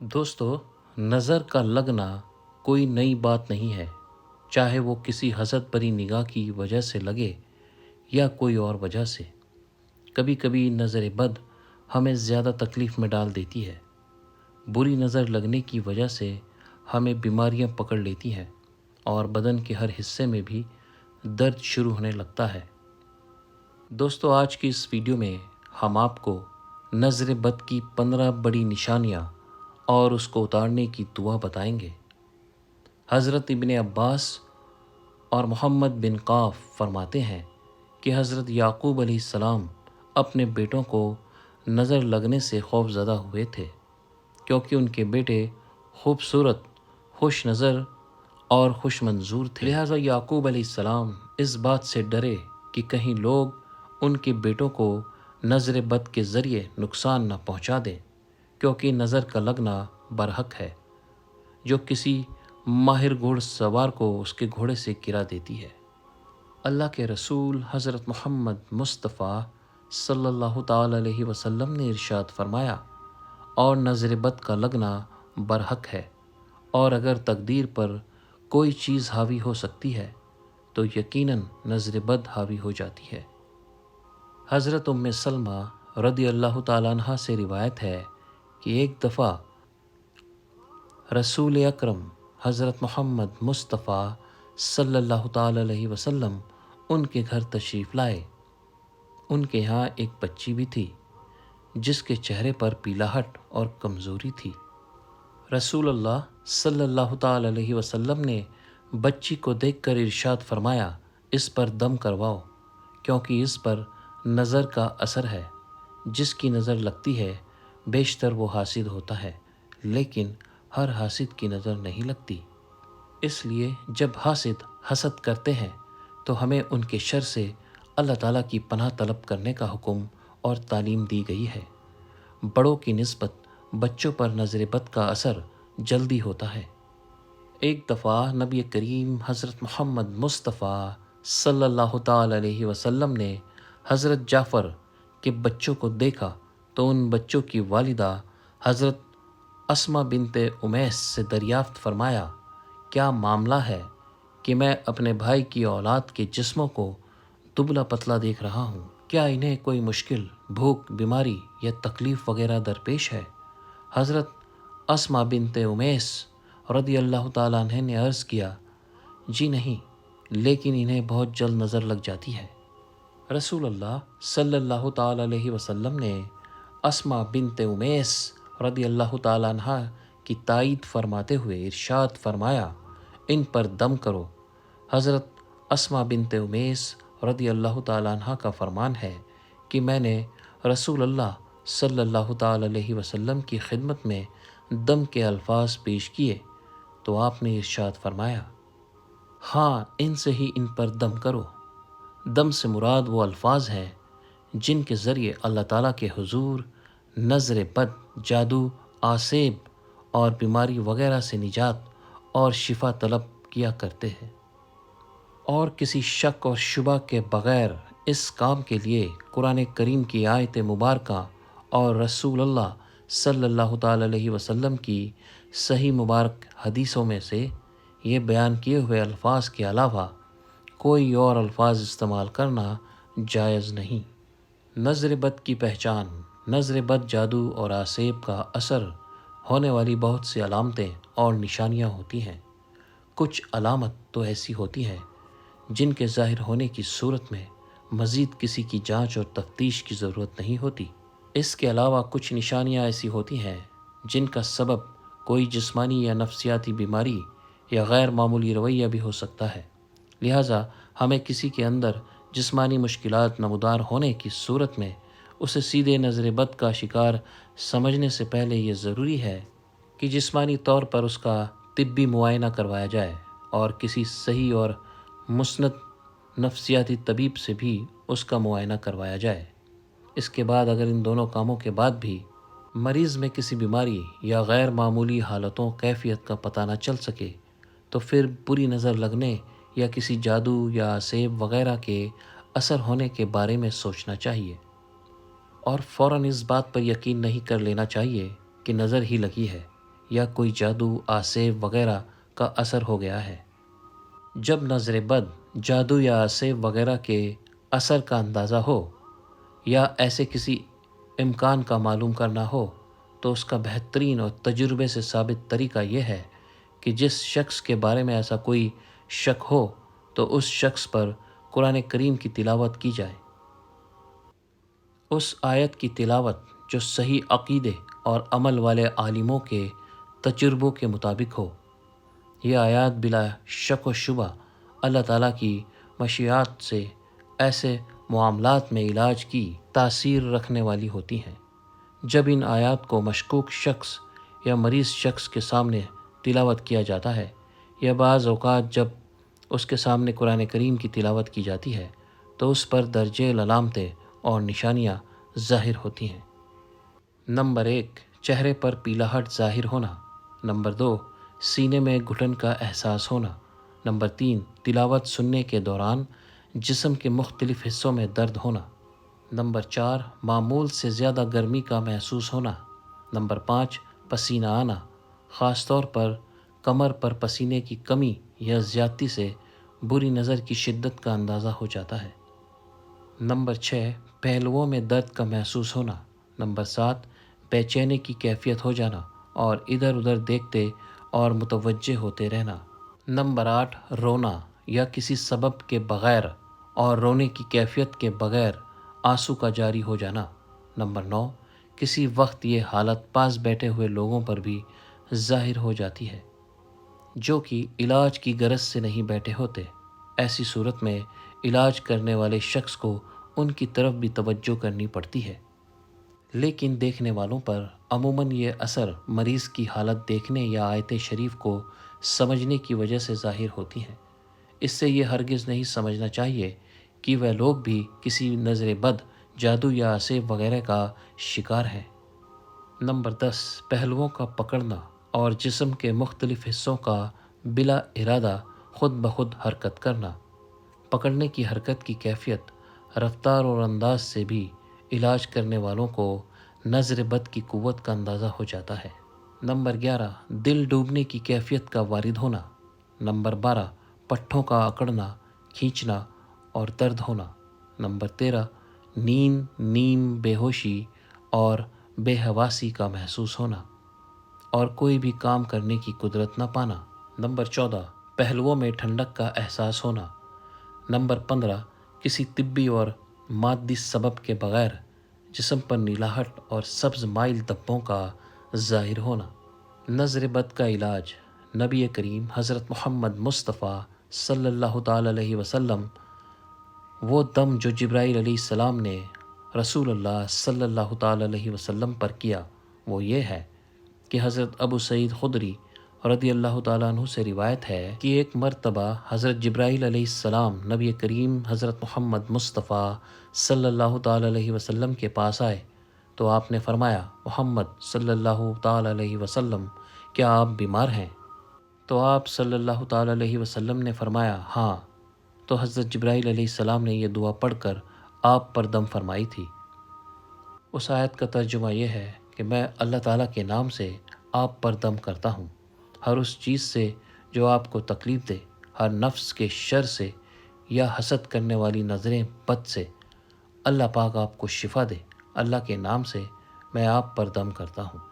دوستو، نظر کا لگنا کوئی نئی بات نہیں ہے، چاہے وہ کسی حسد بری نگاہ کی وجہ سے لگے یا کوئی اور وجہ سے۔ کبھی کبھی نظر بد ہمیں زیادہ تکلیف میں ڈال دیتی ہے۔ بری نظر لگنے کی وجہ سے ہمیں بیماریاں پکڑ لیتی ہیں اور بدن کے ہر حصے میں بھی درد شروع ہونے لگتا ہے۔ دوستو، آج کی اس ویڈیو میں ہم آپ کو نظر بد کی 15 بڑی نشانیاں اور اس کو اتارنے کی دعا بتائیں گے۔ حضرت ابن عباس اور محمد بن قاف فرماتے ہیں کہ حضرت یعقوب علیہ السلام اپنے بیٹوں کو نظر لگنے سے خوف زدہ ہوئے تھے، کیونکہ ان کے بیٹے خوبصورت، خوش نظر اور خوش منظور تھے۔ لہٰذا یعقوب علیہ السلام اس بات سے ڈرے کہ کہیں لوگ ان کے بیٹوں کو نظر بد کے ذریعے نقصان نہ پہنچا دیں، کیونکہ نظر کا لگنا برحق ہے، جو کسی ماہر گھوڑ سوار کو اس کے گھوڑے سے گرا دیتی ہے۔ اللہ کے رسول حضرت محمد مصطفیٰ صلی اللہ تعالی علیہ وسلم نے ارشاد فرمایا، اور نظر بد کا لگنا برحق ہے، اور اگر تقدیر پر کوئی چیز حاوی ہو سکتی ہے تو یقیناً نظر بد حاوی ہو جاتی ہے۔ حضرت ام سلمہ رضی اللہ تعالیٰ عنہ سے روایت ہے کہ ایک دفعہ رسول اکرم حضرت محمد مصطفیٰ صلی اللہ تعالی علیہ وسلم ان کے گھر تشریف لائے۔ ان کے ہاں ایک بچی بھی تھی جس کے چہرے پر پیلاہٹ اور کمزوری تھی۔ رسول اللہ صلی اللہ تعالی علیہ وسلم نے بچی کو دیکھ کر ارشاد فرمایا، اس پر دم کرواؤ، کیونکہ اس پر نظر کا اثر ہے۔ جس کی نظر لگتی ہے بیشتر وہ حاسد ہوتا ہے، لیکن ہر حاسد کی نظر نہیں لگتی۔ اس لیے جب حاسد حسد کرتے ہیں تو ہمیں ان کے شر سے اللہ تعالیٰ کی پناہ طلب کرنے کا حکم اور تعلیم دی گئی ہے۔ بڑوں کی نسبت بچوں پر نظر بد کا اثر جلدی ہوتا ہے۔ ایک دفعہ نبی کریم حضرت محمد مصطفیٰ صلی اللہ تعالی علیہ وسلم نے حضرت جعفر کے بچوں کو دیکھا تو ان بچوں کی والدہ حضرت اسماء بنت امیس سے دریافت فرمایا، کیا معاملہ ہے کہ میں اپنے بھائی کی اولاد کے جسموں کو دبلا پتلا دیکھ رہا ہوں؟ کیا انہیں کوئی مشکل، بھوک، بیماری یا تکلیف وغیرہ درپیش ہے؟ حضرت اسماء بنت امیس رضی اللہ تعالیٰ عنہ نے عرض کیا، جی نہیں، لیکن انہیں بہت جلد نظر لگ جاتی ہے۔ رسول اللہ صلی اللہ تعالی علیہ وسلم نے اسماء بنت امیس رضی اللہ تعالیٰ عنہ کی تائید فرماتے ہوئے ارشاد فرمایا، ان پر دم کرو۔ حضرت اسماء بنت امیس رضی اللہ تعالیٰ عنہ کا فرمان ہے کہ میں نے رسول اللہ صلی اللہ تعالی علیہ وسلم کی خدمت میں دم کے الفاظ پیش کیے تو آپ نے ارشاد فرمایا، ہاں، ان سے ہی ان پر دم کرو۔ دم سے مراد وہ الفاظ ہیں جن کے ذریعے اللہ تعالیٰ کے حضور نظر بد، جادو، آسیب اور بیماری وغیرہ سے نجات اور شفا طلب کیا کرتے ہیں، اور کسی شک اور شبہ کے بغیر اس کام کے لیے قرآن کریم کی آیت مبارکہ اور رسول اللہ صلی اللہ تعالی علیہ وسلم کی صحیح مبارک حدیثوں میں سے یہ بیان کیے ہوئے الفاظ کے علاوہ کوئی اور الفاظ استعمال کرنا جائز نہیں۔ نظر بد کی پہچان۔ نظر بد، جادو اور آسیب کا اثر ہونے والی بہت سی علامتیں اور نشانیاں ہوتی ہیں۔ کچھ علامت تو ایسی ہوتی ہیں جن کے ظاہر ہونے کی صورت میں مزید کسی کی جانچ اور تفتیش کی ضرورت نہیں ہوتی۔ اس کے علاوہ کچھ نشانیاں ایسی ہوتی ہیں جن کا سبب کوئی جسمانی یا نفسیاتی بیماری یا غیر معمولی رویہ بھی ہو سکتا ہے۔ لہٰذا ہمیں کسی کے اندر جسمانی مشکلات نمودار ہونے کی صورت میں اسے سیدھے نظر بد کا شکار سمجھنے سے پہلے یہ ضروری ہے کہ جسمانی طور پر اس کا طبی معائنہ کروایا جائے اور کسی صحیح اور مسند نفسیاتی طبیب سے بھی اس کا معائنہ کروایا جائے۔ اس کے بعد اگر ان دونوں کاموں کے بعد بھی مریض میں کسی بیماری یا غیر معمولی حالتوں کیفیت کا پتہ نہ چل سکے تو پھر بری نظر لگنے یا کسی جادو یا آسیب وغیرہ کے اثر ہونے کے بارے میں سوچنا چاہیے، اور فوراً اس بات پر یقین نہیں کر لینا چاہیے کہ نظر ہی لگی ہے، یا کوئی جادو، آسیب وغیرہ کا اثر ہو گیا ہے۔ جب نظر بد، جادو یا آسیب وغیرہ کے اثر کا اندازہ ہو یا ایسے کسی امکان کا معلوم کرنا ہو تو اس کا بہترین اور تجربے سے ثابت طریقہ یہ ہے کہ جس شخص کے بارے میں ایسا کوئی شک ہو تو اس شخص پر قرآن کریم کی تلاوت کی جائے۔ اس آیت کی تلاوت جو صحیح عقیدے اور عمل والے عالموں کے تجربوں کے مطابق ہو۔ یہ آیات بلا شک و شبہ اللہ تعالیٰ کی مشیات سے ایسے معاملات میں علاج کی تاثیر رکھنے والی ہوتی ہیں۔ جب ان آیات کو مشکوک شخص یا مریض شخص کے سامنے تلاوت کیا جاتا ہے یا بعض اوقات جب اس کے سامنے قرآن کریم کی تلاوت کی جاتی ہے تو اس پر درجہ علامتیں اور نشانیاں ظاہر ہوتی ہیں۔ نمبر 1، چہرے پر پیلاہٹ ظاہر ہونا۔ نمبر 2، سینے میں گھٹن کا احساس ہونا۔ نمبر 3، تلاوت سننے کے دوران جسم کے مختلف حصوں میں درد ہونا۔ نمبر 4، معمول سے زیادہ گرمی کا محسوس ہونا۔ نمبر 5، پسینہ آنا، خاص طور پر کمر پر پسینے کی کمی یا زیادتی سے بری نظر کی شدت کا اندازہ ہو جاتا ہے۔ نمبر 6، پہلوؤں میں درد کا محسوس ہونا۔ نمبر 7، بے چینی کی کیفیت ہو جانا اور ادھر ادھر دیکھتے اور متوجہ ہوتے رہنا۔ نمبر 8، رونا یا کسی سبب کے بغیر اور رونے کی کیفیت کے بغیر آنسو کا جاری ہو جانا۔ نمبر 9، کسی وقت یہ حالت پاس بیٹھے ہوئے لوگوں پر بھی ظاہر ہو جاتی ہے جو کہ علاج کی غرض سے نہیں بیٹھے ہوتے۔ ایسی صورت میں علاج کرنے والے شخص کو ان کی طرف بھی توجہ کرنی پڑتی ہے، لیکن دیکھنے والوں پر عموماً یہ اثر مریض کی حالت دیکھنے یا آیت شریف کو سمجھنے کی وجہ سے ظاہر ہوتی ہیں۔ اس سے یہ ہرگز نہیں سمجھنا چاہیے کہ وہ لوگ بھی کسی نظر بد، جادو یا آسیب وغیرہ کا شکار ہیں۔ نمبر 10، پہلوؤں کا پکڑنا اور جسم کے مختلف حصوں کا بلا ارادہ خود بخود حرکت کرنا۔ پکڑنے کی حرکت کی کیفیت، رفتار اور انداز سے بھی علاج کرنے والوں کو نظر بد کی قوت کا اندازہ ہو جاتا ہے۔ نمبر 11، دل ڈوبنے کی کیفیت کا وارد ہونا۔ نمبر 12، پٹھوں کا اکڑنا، کھینچنا اور درد ہونا۔ نمبر 13، نیند، نیم بے ہوشی اور بے حواسی کا محسوس ہونا اور کوئی بھی کام کرنے کی قدرت نہ پانا۔ نمبر 14، پہلوؤں میں ٹھنڈک کا احساس ہونا۔ نمبر 15، کسی طبی اور مادی سبب کے بغیر جسم پر نیلاہٹ اور سبز مائل دھبوں کا ظاہر ہونا۔ نظر بد کا علاج۔ نبی کریم حضرت محمد مصطفیٰ صلی اللہ تعالیٰ علیہ وسلم وہ دم جو جبرائیل علیہ السلام نے رسول اللہ صلی اللہ تعالیٰ علیہ وسلم پر کیا وہ یہ ہے کہ حضرت ابو سعید خدری رضی اللہ تعالیٰ عنہ سے روایت ہے کہ ایک مرتبہ حضرت جبرائیل علیہ السلام نبی کریم حضرت محمد مصطفیٰ صلی اللہ تعالیٰ علیہ وسلم کے پاس آئے تو آپ نے فرمایا، محمد صلی اللہ تعالیٰ علیہ وسلم، کیا آپ بیمار ہیں؟ تو آپ صلی اللہ تعالیٰ علیہ وسلم نے فرمایا، ہاں۔ تو حضرت جبرائیل علیہ السلام نے یہ دعا پڑھ کر آپ پر دم فرمائی تھی۔ اس آیت کا ترجمہ یہ ہے کہ میں اللہ تعالیٰ کے نام سے آپ پر دم کرتا ہوں، ہر اس چیز سے جو آپ کو تکلیف دے، ہر نفس کے شر سے یا حسد کرنے والی نظریں بد سے۔ اللہ پاک آپ کو شفا دے، اللہ کے نام سے میں آپ پر دم کرتا ہوں۔